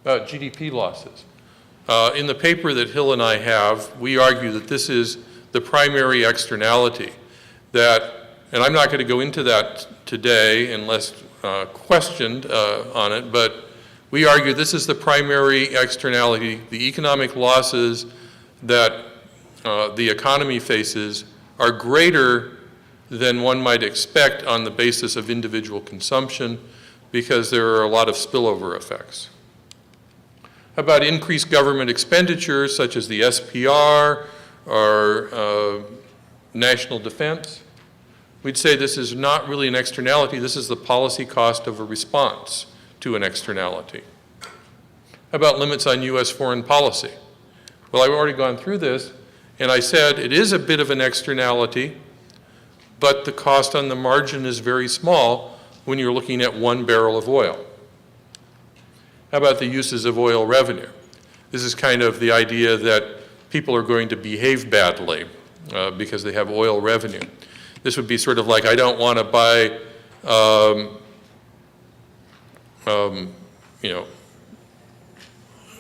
about GDP losses. In the paper that Hill and I have, we argue that this is the primary externality that, and I'm not going to go into that today unless questioned on it, but we argue this is the primary externality. The economic losses that the economy faces are greater than one might expect on the basis of individual consumption because there are a lot of spillover effects. How about increased government expenditures such as the SPR or national defense? We'd say this is not really an externality, this is the policy cost of a response to an externality. How about limits on US foreign policy? Well, I've already gone through this, and I said it is a bit of an externality, but the cost on the margin is very small when you're looking at 1 barrel of oil. How about the uses of oil revenue? This is kind of the idea that people are going to behave badly because they have oil revenue. This would be sort of like, I don't want to buy,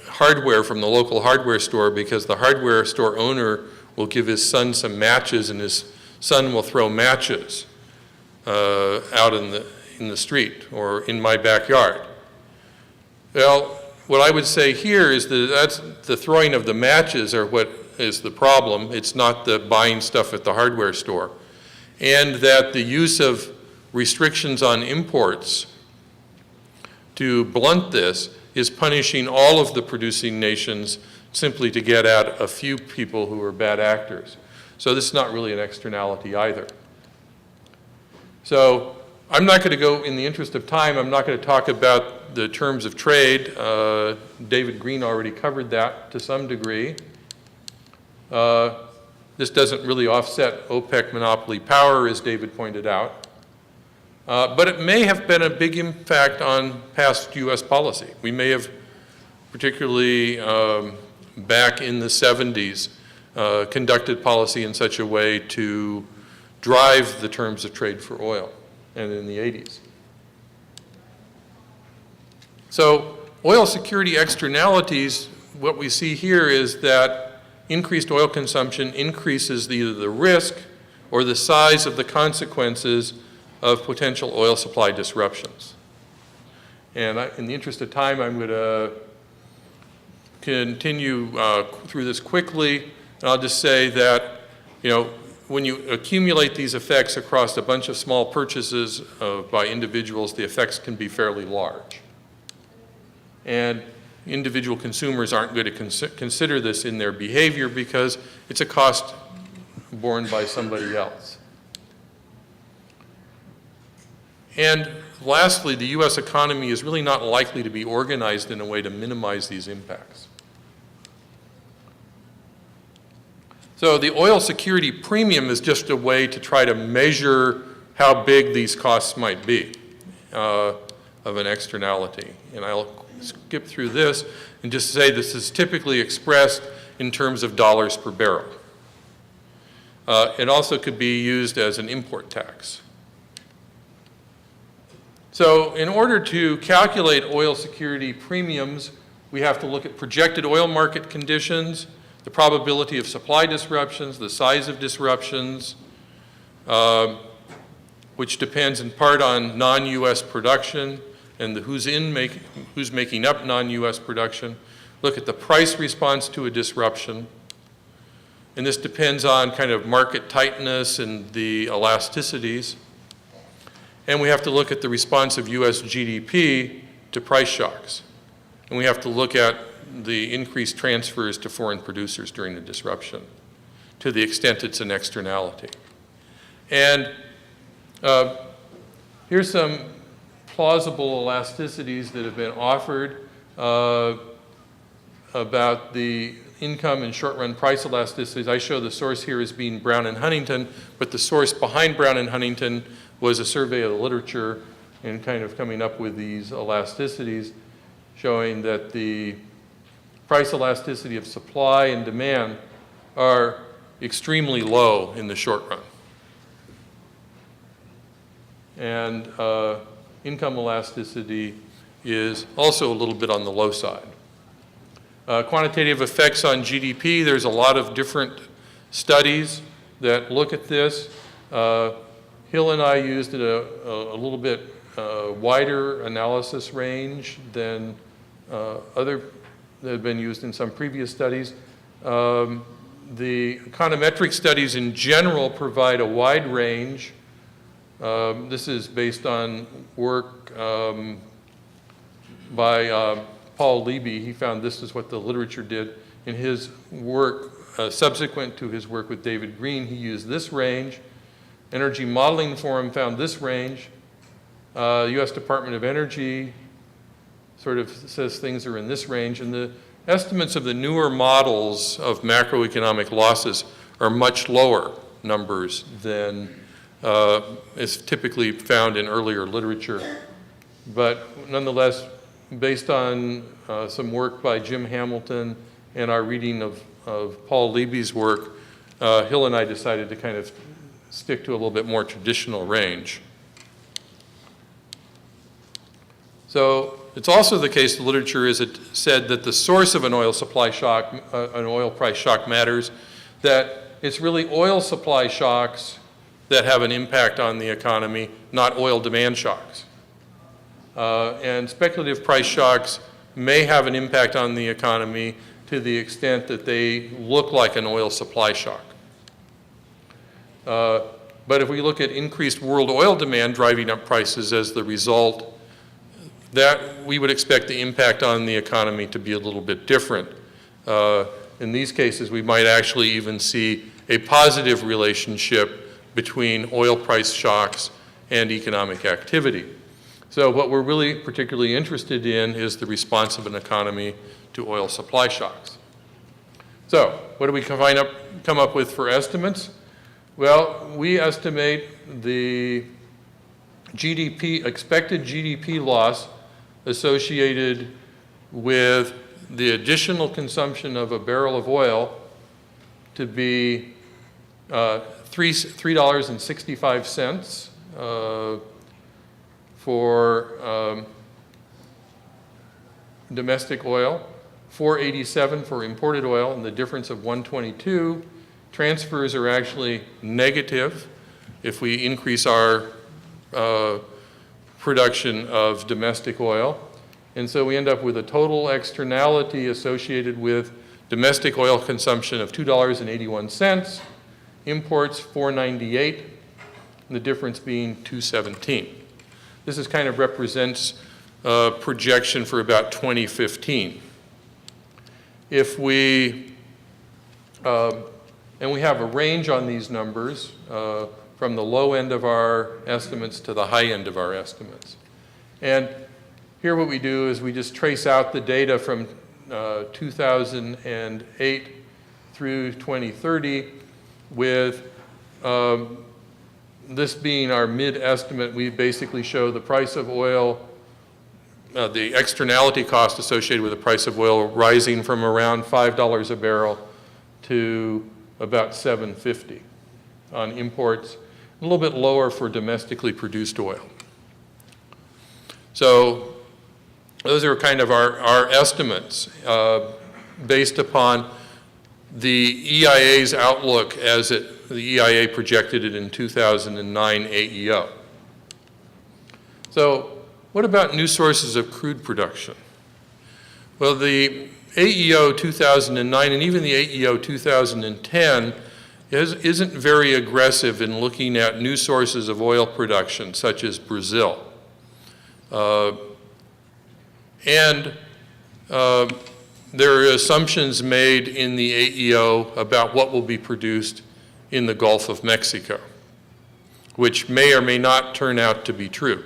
hardware from the local hardware store because the hardware store owner will give his son some matches and his son will throw matches out in the street or in my backyard. Well, what I would say here is that that's the throwing of the matches are what is the problem. It's not the buying stuff at the hardware store. And that the use of restrictions on imports to blunt this is punishing all of the producing nations simply to get at a few people who are bad actors. So this is not really an externality either. So I'm not going to go, in the interest of time, I'm not going to talk about the terms of trade. David Green already covered that to some degree. This doesn't really offset OPEC monopoly power, as David pointed out. But it may have been a big impact on past US policy. We may have, particularly back in the 70s, conducted policy in such a way to drive the terms of trade for oil, and in the 80s. So oil security externalities, what we see here is that increased oil consumption increases either the risk or the size of the consequences of potential oil supply disruptions. And in the interest of time, I'm going to continue through this quickly. And I'll just say that, when you accumulate these effects across a bunch of small purchases by individuals, the effects can be fairly large. And individual consumers aren't going to consider this in their behavior because it's a cost borne by somebody else. And lastly, the US economy is really not likely to be organized in a way to minimize these impacts. So the oil security premium is just a way to try to measure how big these costs might be of an externality. And I'll skip through this and just say this is typically expressed in terms of dollars per barrel. It also could be used as an import tax. So in order to calculate oil security premiums, we have to look at projected oil market conditions, the probability of supply disruptions, the size of disruptions, which depends in part on non-US production and who's making up non-US production. Look at the price response to a disruption. And this depends on kind of market tightness and the elasticities. And we have to look at the response of US GDP to price shocks. And we have to look at the increased transfers to foreign producers during the disruption, to the extent it's an externality. And here's some plausible elasticities that have been offered about the income and short-run price elasticities. I show the source here as being Brown and Huntington, but the source behind Brown and Huntington was a survey of the literature and kind of coming up with these elasticities showing that the price elasticity of supply and demand are extremely low in the short run. And income elasticity is also a little bit on the low side. Quantitative effects on GDP, there's a lot of different studies that look at this. Hill and I used a little bit wider analysis range than other that have been used in some previous studies. The econometric studies in general provide a wide range. This is based on work by Paul Levy. He found this is what the literature did. In his work, subsequent to his work with David Green, he used this range. Energy Modeling Forum found this range. U.S. Department of Energy sort of says things are in this range, and the estimates of the newer models of macroeconomic losses are much lower numbers than is typically found in earlier literature. But nonetheless, based on some work by Jim Hamilton and our reading of Paul Levy's work, Hill and I decided to kind of stick to a little bit more traditional range. So it's also the case, the literature is said that the source of an oil supply shock, an oil price shock matters, that it's really oil supply shocks that have an impact on the economy, not oil demand shocks. And speculative price shocks may have an impact on the economy to the extent that they look like an oil supply shock. But if we look at increased world oil demand driving up prices as the result, that we would expect the impact on the economy to be a little bit different. In these cases, we might actually even see a positive relationship between oil price shocks and economic activity. So what we're really particularly interested in is the response of an economy to oil supply shocks. So what do we come up with for estimates? Well, we estimate the GDP, expected GDP loss associated with the additional consumption of a barrel of oil to be $3.65 for domestic oil, $4.87 for imported oil, and the difference of $1.22. Transfers are actually negative if we increase our production of domestic oil. And so we end up with a total externality associated with domestic oil consumption of $2.81, imports $4.98, and the difference being $2.17. This is kind of represents a projection for about 2015. If we, and we have a range on these numbers from the low end of our estimates to the high end of our estimates. And here what we do is we just trace out the data from 2008 through 2030 with this being our mid-estimate. We basically show the price of oil, the externality cost associated with the price of oil rising from around $5 a barrel to about $7.50 on imports, a little bit lower for domestically produced oil. So those are kind of our estimates based upon the EIA's outlook as the EIA projected it in 2009 AEO. So what about new sources of crude production? Well, the AEO 2009 and even the AEO 2010 isn't very aggressive in looking at new sources of oil production, such as Brazil. There are assumptions made in the AEO about what will be produced in the Gulf of Mexico, which may or may not turn out to be true.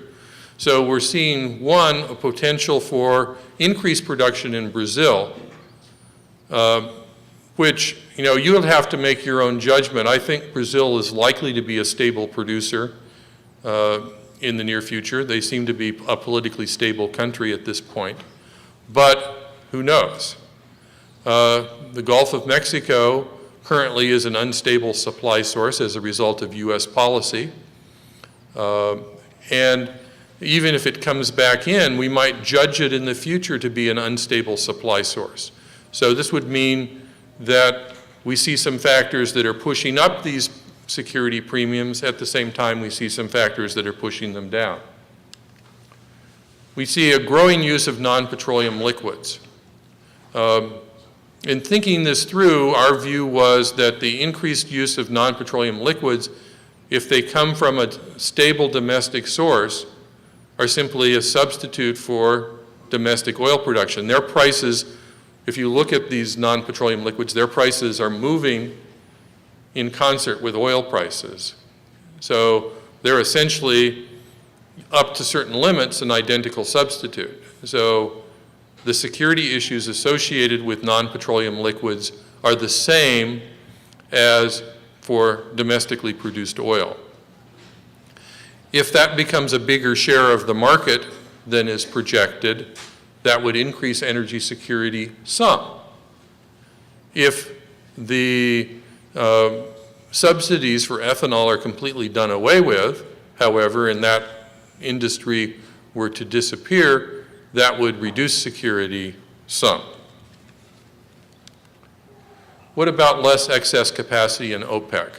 So we're seeing, one, a potential for increased production in Brazil, which, you'll have to make your own judgment. I think Brazil is likely to be a stable producer in the near future. They seem to be a politically stable country at this point. But who knows? The Gulf of Mexico currently is an unstable supply source as a result of U.S. policy. And even if it comes back in, we might judge it in the future to be an unstable supply source. So this would mean that we see some factors that are pushing up these security premiums. At the same time, we see some factors that are pushing them down. We see a growing use of non-petroleum liquids. In thinking this through, our view was that the increased use of non-petroleum liquids, if they come from a stable domestic source, are simply a substitute for domestic oil production. Their prices, if you look at these non-petroleum liquids, their prices are moving in concert with oil prices. So they're essentially, up to certain limits, an identical substitute. So the security issues associated with non-petroleum liquids are the same as for domestically produced oil. If that becomes a bigger share of the market than is projected, that would increase energy security some. If the subsidies for ethanol are completely done away with, however, and that industry were to disappear, that would reduce security some. What about less excess capacity in OPEC?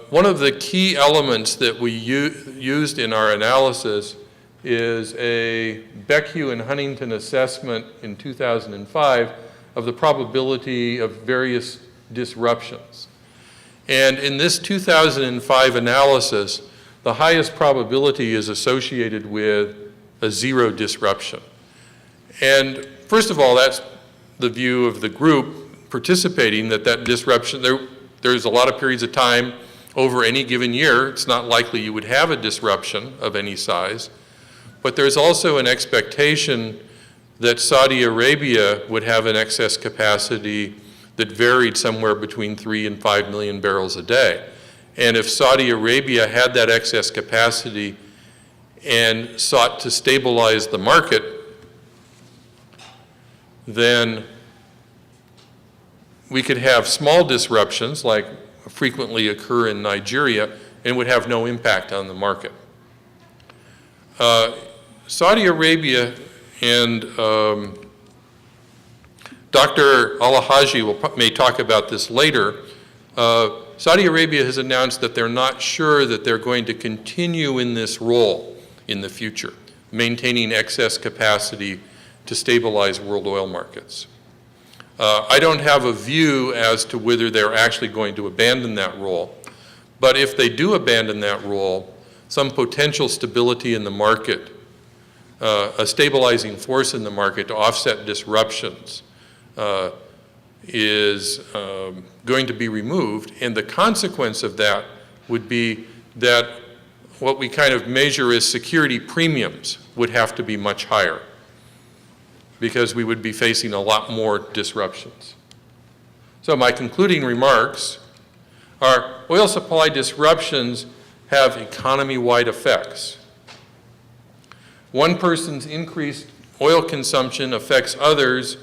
One of the key elements that we used in our analysis is a Beckhue and Huntington assessment in 2005 of the probability of various disruptions. And in this 2005 analysis, the highest probability is associated with a zero disruption. And first of all, that's the view of the group participating, that disruption, there's a lot of periods of time over any given year, it's not likely you would have a disruption of any size. But there's also an expectation that Saudi Arabia would have an excess capacity that varied somewhere between 3 and 5 million barrels a day. And if Saudi Arabia had that excess capacity and sought to stabilize the market, then we could have small disruptions like frequently occur in Nigeria and would have no impact on the market. Saudi Arabia, and Dr. Al-Haji may talk about this later. Saudi Arabia has announced that they're not sure that they're going to continue in this role in the future, maintaining excess capacity to stabilize world oil markets. I don't have a view as to whether they're actually going to abandon that role, but if they do abandon that role, some potential stability in the market, a stabilizing force in the market to offset disruptions is going to be removed, and the consequence of that would be that what we kind of measure as security premiums would have to be much higher because we would be facing a lot more disruptions. So my concluding remarks are oil supply disruptions have economy-wide effects. One person's increased oil consumption affects others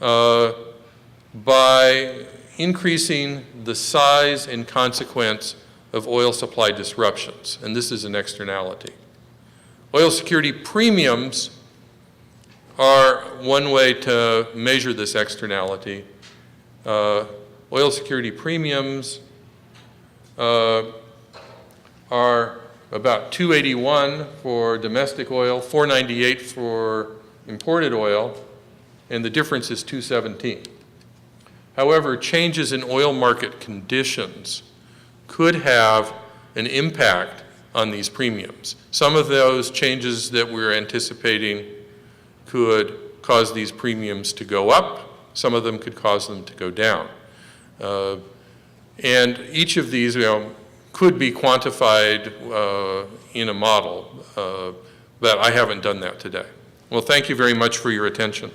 by increasing the size and consequence of oil supply disruptions, and this is an externality. Oil security premiums are one way to measure this externality. Oil security premiums are about $2.81 for domestic oil, $4.98 for imported oil, and the difference is $2.17. However, changes in oil market conditions could have an impact on these premiums. Some of those changes that we're anticipating could cause these premiums to go up. Some of them could cause them to go down. And each of these, could be quantified in a model, but I haven't done that today. Well, thank you very much for your attention.